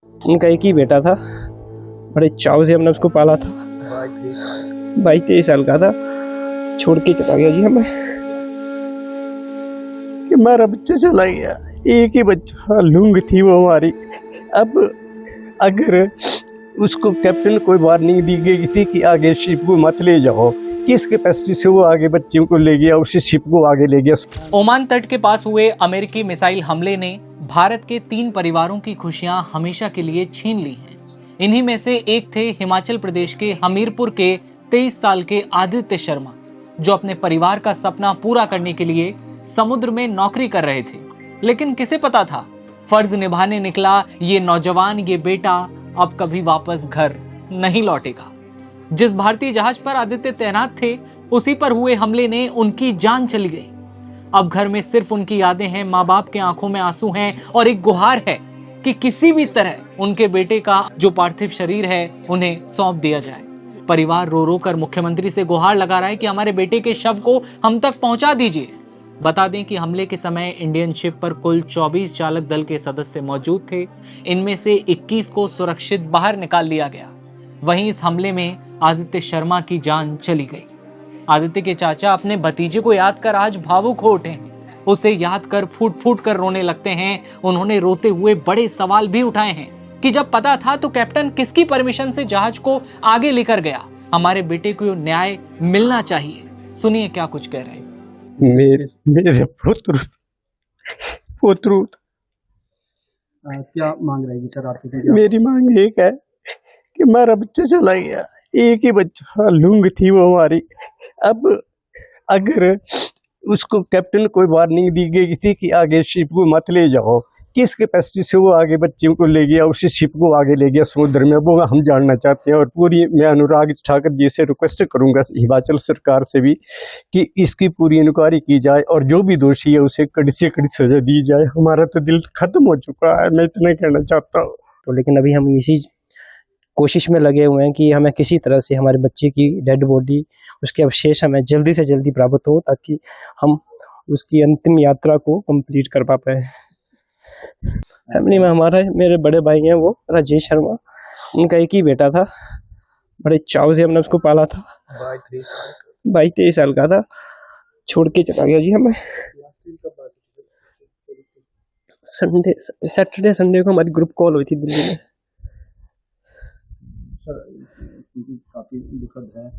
उनका एक ही बेटा था, बड़े चाव से हमने उसको पाला था। 22-23 साल का था, छोड़ के चला गया जी हमें। कि हमारा बच्चा चला गया, एक ही बच्चा, लूंग थी वो हमारी। अब अगर उसको कैप्टन कोई वार्निंग दी गई थी कि आगे शिप को मत ले जाओ, किस कैपेसिटी से वो आगे बच्चे को ले गया, उसी शिप को आगे ले गया। ओमान तट के पास हुए अमेरिकी मिसाइल हमले ने भारत के 3 परिवारों की खुशियां हमेशा के लिए छीन ली हैं। इन्हीं में से एक थे हिमाचल प्रदेश के हमीरपुर के 23 साल के आदित्य शर्मा, जो अपने परिवार का सपना पूरा करने के लिए समुद्र में नौकरी कर रहे थे। लेकिन किसे पता था, फर्ज निभाने निकला ये नौजवान, ये बेटा अब कभी वापस घर नहीं लौटेगा। जिस भारतीय जहाज पर आदित्य तैनात थे, उसी पर हुए हमले ने उनकी जान चली गई। अब घर में सिर्फ उनकी यादें हैं, माँ बाप के आंखों में आंसू हैं और एक गुहार है कि किसी भी तरह उनके बेटे का जो पार्थिव शरीर है उन्हें सौंप दिया जाए। परिवार रो रो कर मुख्यमंत्री से गुहार लगा रहा है कि हमारे बेटे के शव को हम तक पहुंचा दीजिए। बता दें कि हमले के समय इंडियन शिप पर कुल 24 चालक दल के सदस्य मौजूद थे। इनमें से 21 को सुरक्षित बाहर निकाल लिया गया। वहीं इस हमले में आदित्य शर्मा की जान चली गई। आदित्य के चाचा अपने भतीजे को याद कर आज भावुक हो उठे हैं। उसे याद कर फूट फूट कर रोने लगते हैं। उन्होंने रोते हुए बड़े सवाल भी उठाए हैं कि जब पता था तो कैप्टन किसकी परमिशन से जहाज को आगे लेकर गया। हमारे बेटे को न्याय मिलना चाहिए। सुनिए क्या कुछ कह रहे हैं। मेरे पुत्र क्या मांग रहेगी सर आपकी? मेरी मांग एक है कि हमारा बच्चा चला गया, एक ही बच्चा, लूंग थी वो हमारी। अब अगर उसको कैप्टन कोई वार्निंग दी गई थी कि आगे शिप को मत ले जाओ, किस कैपेसिटी से वो आगे बच्चे को ले गया, उसी शिप को आगे ले गया समुद्र में, वो हम जानना चाहते हैं। और पूरी मैं अनुराग ठाकुर जी से रिक्वेस्ट करूंगा, हिमाचल सरकार से भी, कि इसकी पूरी इंक्वायरी की जाए और जो भी दोषी है उसे कड़ी से कड़ी सजा दी जाए। हमारा तो दिल खत्म हो चुका है, मैं इतना कहना चाहता हूँ। तो लेकिन अभी हम इसी कोशिश में लगे हुए हैं कि हमें किसी तरह से हमारे बच्चे की डेड बॉडी, उसके अवशेष हमें जल्दी से जल्दी प्राप्त हो, ताकि हम उसकी अंतिम यात्रा को कंप्लीट कर पाए। फैमिली में हमारा मेरे बड़े भाई हैं वो राजेश शर्मा, उनका एक ही बेटा था, बड़े चाव से हमने उसको पाला था। 22-23 साल का था, छोड़ के चला गया जी हमें। सैटरडे संडे को हमारी ग्रुप कॉल हुई थी दिल्ली में। सर काफ़ी दुखद है,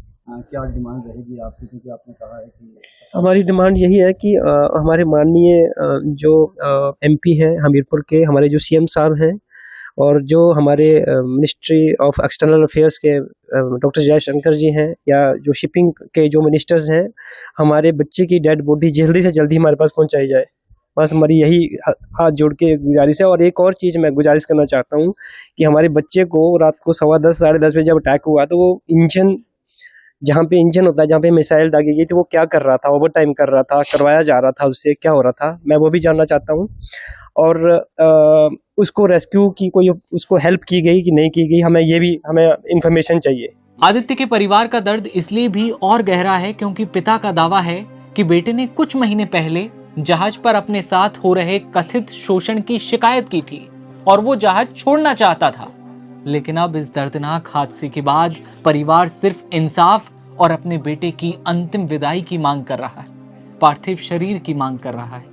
क्या डिमांड रहेगी आपकी? क्योंकि आपने कहा है कि हमारी डिमांड यही है कि हमारे माननीय जो एमपी है हमीरपुर के, हमारे जो सीएम साहब हैं, और जो हमारे मिनिस्ट्री ऑफ एक्सटर्नल अफेयर्स के डॉक्टर जयशंकर जी हैं, या जो शिपिंग के जो मिनिस्टर्स हैं, हमारे बच्चे की डेड बॉडी जल्दी से जल्दी हमारे पास पहुंचाई जाए। बस हमारी यही हाथ जोड़ के गुजारिश है। और एक और चीज़ मैं गुजारिश करना चाहता हूँ कि हमारे बच्चे को रात को 10:15 साढ़े 10 बजे जब अटैक हुआ, तो वो इंजन, जहाँ पे इंजन होता है, जहाँ पे मिसाइल दागी गई थी, वो क्या कर रहा था, ओवर टाइम कर रहा था, करवाया जा रहा था, उससे क्या हो रहा था, मैं वो भी जानना चाहता हूँ। और उसको रेस्क्यू की कोई उसको हेल्प की गई कि नहीं की गई, हमें इंफॉर्मेशन चाहिए। आदित्य के परिवार का दर्द इसलिए भी और गहरा है क्योंकि पिता का दावा है कि बेटे ने कुछ महीने पहले जहाज पर अपने साथ हो रहे कथित शोषण की शिकायत की थी और वो जहाज छोड़ना चाहता था। लेकिन अब इस दर्दनाक हादसे के बाद परिवार सिर्फ इंसाफ और अपने बेटे की अंतिम विदाई की मांग कर रहा है, पार्थिव शरीर की मांग कर रहा है।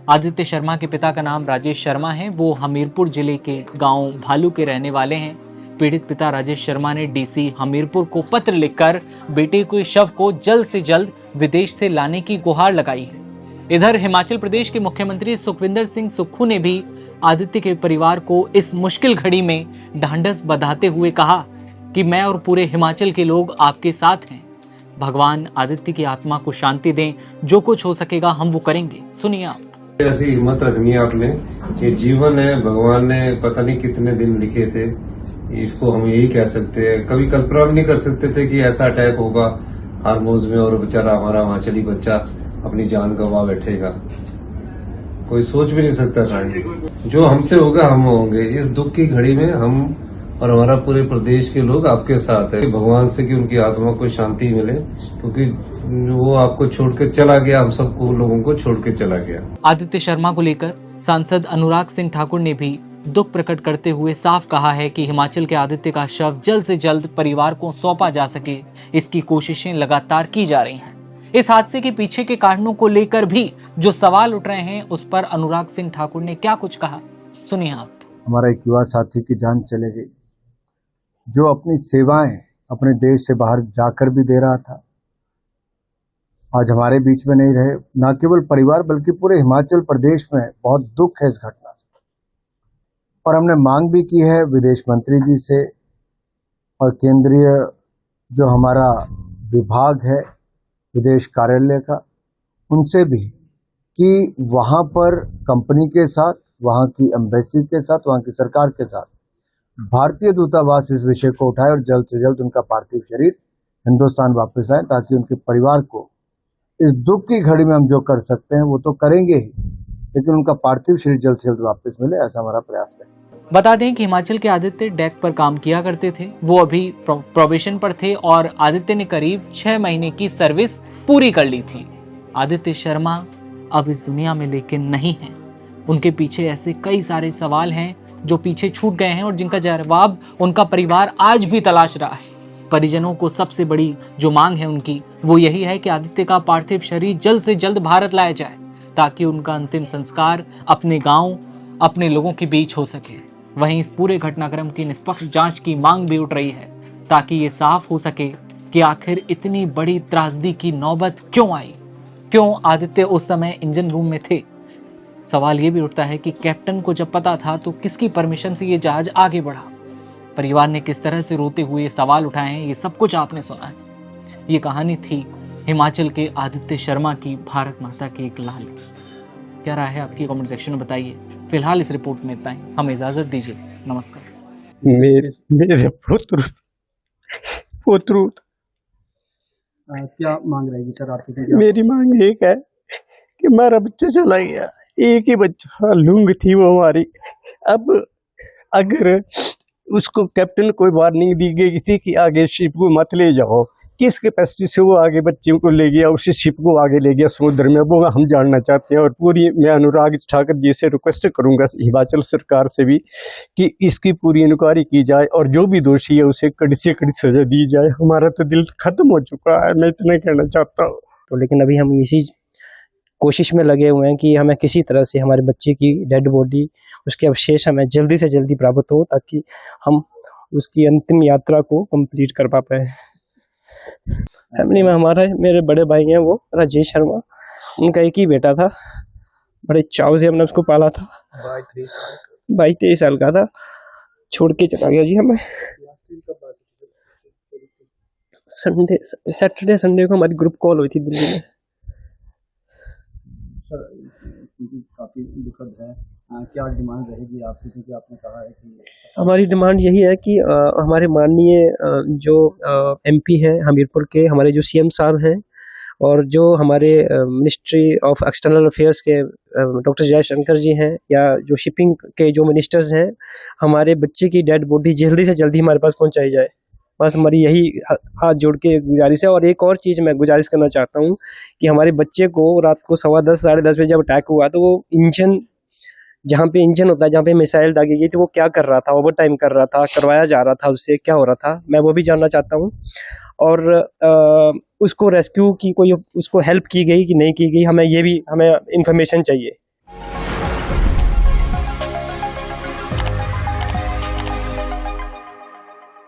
आदित्य शर्मा के पिता का नाम राजेश शर्मा है। वो हमीरपुर जिले के गांव भालू के रहने वाले हैं। पीड़ित पिता राजेश शर्मा ने डीसी हमीरपुर को पत्र लिखकर बेटे के शव को जल्द से जल्द विदेश से लाने की गुहार लगाई है। इधर हिमाचल प्रदेश के मुख्यमंत्री सुखविंदर सिंह सुक्खू ने भी आदित्य के परिवार को इस मुश्किल घड़ी में ढांढस बंधाते हुए कहा कि मैं और पूरे हिमाचल के लोग आपके साथ हैं। भगवान आदित्य की आत्मा को शांति दें, जो कुछ हो सकेगा हम वो करेंगे। सुनिए आप। ऐसी हिम्मत रखनी है आपने कि जीवन है, भगवान ने पता नहीं कितने दिन लिखे थे, इसको हम यही कह सकते हैं। कभी कल्पना भी नहीं कर सकते थे कि ऐसा अटैक होगा हारमोज में और बेचारा हमारा हिमाचली बच्चा अपनी जान गंवा बैठेगा। कोई सोच भी नहीं सकता था। जो हमसे होगा हम होंगे। इस दुख की घड़ी में हम और हमारा पूरे प्रदेश के लोग आपके साथ है। भगवान से कि उनकी आत्मा को शांति मिले, क्योंकि वो आपको छोड़ के चला गया, हम सबको लोगों को छोड़ के चला गया। आदित्य शर्मा को लेकर सांसद अनुराग सिंह ठाकुर ने भी दुख प्रकट करते हुए साफ कहा है कि हिमाचल के आदित्य का शव जल्द से जल्द परिवार को सौंपा जा सके, इसकी कोशिशें लगातार की जा रही हैं। इस हादसे के पीछे के कारणों को लेकर भी जो सवाल उठ रहे हैं, उस पर अनुराग सिंह ठाकुर ने क्या कुछ कहा, सुनिए आप। हमारा एक युवा साथी की जान चले गई, जो अपनी सेवाएं अपने देश से बाहर जाकर भी दे रहा था। आज हमारे बीच में नहीं रहे। न केवल परिवार बल्कि पूरे हिमाचल प्रदेश में बहुत दुख है इस घटना से, और हमने मांग भी की है विदेश मंत्री जी से और केंद्रीय जो हमारा विभाग है विदेश कार्यालय का, उनसे भी कि वहाँ पर कंपनी के साथ, वहाँ की एम्बेसी के साथ, वहाँ की सरकार के साथ भारतीय दूतावास इस विषय को उठाए और जल्द से जल्द उनका पार्थिव शरीर हिंदुस्तान वापस लाएं, ताकि उनके परिवार को इस दुख की घड़ी में हम जो कर सकते हैं वो तो करेंगे ही, लेकिन उनका पार्थिव शरीर जल्द से जल्द वापस मिले, ऐसा हमारा प्रयास है। बता दें कि हिमाचल के आदित्य डेक पर काम किया करते थे। वो अभी प्रोबेशन पर थे और आदित्य ने करीब 6 महीने की सर्विस पूरी कर ली थी। आदित्य शर्मा अब इस दुनिया में लेकिन नहीं है। उनके पीछे ऐसे कई सारे सवाल हैं जो पीछे छूट गए हैं और जिनका जवाब उनका परिवार आज भी तलाश रहा है। परिजनों को सबसे बड़ी जो मांग है उनकी, वो यही है कि आदित्य का पार्थिव शरीर जल्द से जल्द भारत लाया जाए, ताकि उनका अंतिम संस्कार अपने गांव, अपने लोगों के बीच हो सके। वहीं इस पूरे घटनाक्रम की निष्पक्ष जांच की मांग भी उठ रही है, ताकि ये साफ हो सके कि आखिर इतनी बड़ी त्रासदी की नौबत क्यों आई, क्यों आदित्य उस समय इंजन रूम में थे। सवाल ये भी उठता है कि कैप्टन को जब पता था तो किसकी परमिशन से ये जहाज आगे बढ़ा। परिवार ने किस तरह से रोते हुए सवाल उठाए हैं, ये सब कुछ आपने सुना है। ये कहानी थी हिमाचल के आदित्य शर्मा की भारत माता के एक लाल। क्या राय है आपकी, कमेंट सेक्शन में बताइए। फिलहाल इस रिपोर्ट में इतना ही, हमें इजाजत दीजिए, नमस्कार। मेरे पुत्र क्या मांग रहेगी सर आपकी? मेरी मांग एक है कि हमारा बच्चा चला गया, एक ही बच्चा, लूंग थी वो हमारी। अब अगर उसको कैप्टन कोई वार्निंग दी गई थी कि आगे शिप को मत ले जाओ, किस कैपेसिटी से वो आगे बच्चे को ले गया, उसी शिप को आगे ले गया समुद्र में, वो हम जानना चाहते हैं। और पूरी मैं अनुराग ठाकुर जी से रिक्वेस्ट करूंगा, हिमाचल सरकार से भी, कि इसकी पूरी इंक्वायरी की जाए और जो भी दोषी है उसे कड़ी से कड़ी सजा दी जाए। हमारा तो दिल खत्म हो चुका है, मैं इतना कहना चाहता हूँ। तो लेकिन अभी हम इसी कोशिश में लगे हुए हैं कि हमें किसी तरह से हमारे बच्चे की डेड बॉडी, उसके अवशेष हमें जल्दी से जल्दी प्राप्त हो, ताकि हम उसकी अंतिम यात्रा को कंप्लीट कर पा पाए। फैमिली में हमारा मेरे बड़े भाई हैं वो राजेश शर्मा, उनका एक ही बेटा था, बड़े चाव से हमने उसको पाला था। 22-23 साल का था, छोड़ के चला गया जी हमें। सैटरडे संडे को हमारी ग्रुप कॉल हुई थी दिल्ली में। सर काफ़ी दुखद है, क्या डिमांड रहेगी आपकी, क्योंकि आपने कहा है कि हमारी डिमांड यही है कि हमारे माननीय जो एमपी है हमीरपुर के, हमारे जो सीएम साहब हैं, और जो हमारे मिनिस्ट्री ऑफ एक्सटर्नल अफेयर्स के डॉक्टर जयशंकर जी हैं, या जो शिपिंग के जो मिनिस्टर्स हैं, हमारे बच्चे की डेड बॉडी जल्दी से जल्दी हमारे पास पहुंचाई जाए। बस हमारी यही हाथ जोड़ के गुजारिश है। और एक और चीज़ मैं गुजारिश करना चाहता हूँ कि हमारे बच्चे को रात को 10:15 साढ़े 10 बजे जब अटैक हुआ, तो वो इंजन, जहाँ पे इंजन होता है, जहाँ पे मिसाइल दागी गई थी, वो क्या कर रहा था, ओवर टाइम कर रहा था, करवाया जा रहा था, उससे क्या हो रहा था, मैं वो भी जानना चाहता हूँ। और उसको रेस्क्यू की कोई उसको हेल्प की गई कि नहीं की गई, हमें ये भी इन्फॉर्मेशन चाहिए।